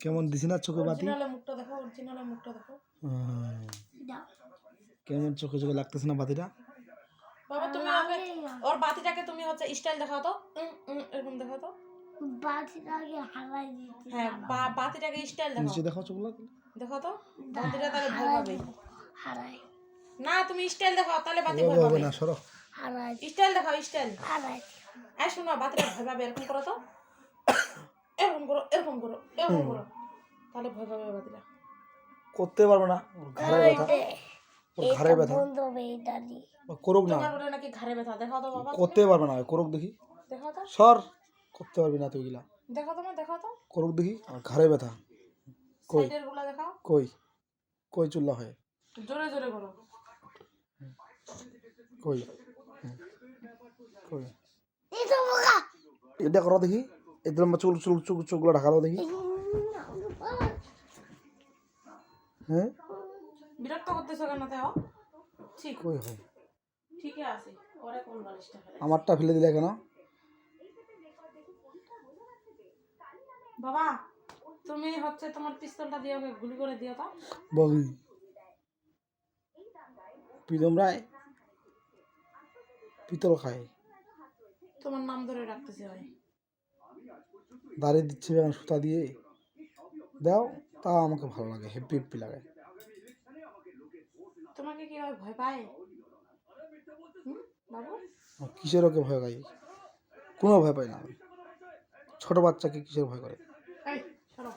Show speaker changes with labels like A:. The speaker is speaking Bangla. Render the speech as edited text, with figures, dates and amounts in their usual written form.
A: কেমন দিছি না চোখে বাতি?
B: অরিজিনাল মুখটা দেখো, অরিজিনাল মুখটা দেখো।
A: কেমন চোখে চোখে লাগতেছে না বাতিটা?
B: বাবা তুমি ওকে ওর বাতিটাকে তুমি হচ্ছে স্টাইল দেখাও তো, এরকম দেখাও তো।
C: বাতিটাকে হারাই দিতে।
B: হ্যাঁ বাতিটাকে স্টাইল দেখাও।
A: নিচে দেখাও চোখগুলো।
B: দেখো তো বাতিটা তাহলে ভয় পাবে।
C: হারাই
B: না তুমি স্টাইল দেখাও তাহলে বাতি ভয়
A: হবে
B: পাবে
A: না, সরো।
C: হারাই
B: স্টাইল দেখাও স্টাইল।
C: হারাই
B: এই শোনো বাতিটা ভয় পাবে, এরকম করো তো, এরকম করো এরকম করো এরকম করো, তাহলে ভয় পাবে বাতিটা।
A: করতে পারবে না, ওর ঘাড়ে ব্যথা, ওর ঘাড়ে ব্যথা।
C: বন্ধ হবে এটা দি।
A: করুক না,
B: তোমার বলে নাকি ঘাড়ে ব্যথা, দেখাও তো বাবা।
A: করতে পারবে না, করুক দেখি।
B: দেখাও তো,
A: সর, করতে পারবি না তুই গিলা।
B: দেখাও তোমার, দেখাও তো
A: করুক দেখি, আর ঘাড়ে ব্যথা। কই
B: সাইডের গুলা দেখাও,
A: কই কই চুল্লা হয়?
B: জোরে জোরে করো।
A: কই কই
C: এই তো বোকা।
A: এটা করো দেখি, এত লম্বা চুল চুল চুল চোখগুলো ঢাকা দাও দেখি। হ্যাঁ
B: বিরক্ত করতেছো কেন তেও? ঠিক
A: কই হয়?
B: ঠিকই আছে, পরে কোন বালিশটা ফেলে।
A: আমারটা ফেলে দিলে কেন?
B: বাবা তুমি হচ্ছে তোমার পিস্তলটা দিয়ে ওকে গুলি করে দিও তো।
A: বগি প্রীতম রায় পিতল খায়,
B: তোমার নাম ধরে রাখতেছি ভাই।
A: দাঁড়িয়ে দিচ্ছে এখন সুতা দিয়ে দাও, তা আমাকে ভালো লাগে, হেপি হেপি লাগে।
B: তোমাকে কি ভাই ভয় পায়? বাবু
A: কিসের ওকে ভয় পাই? কোনো ভয় পাই না আমি। ছোট বাচ্চাকে কিসের ভয় করে?
B: এই সরো।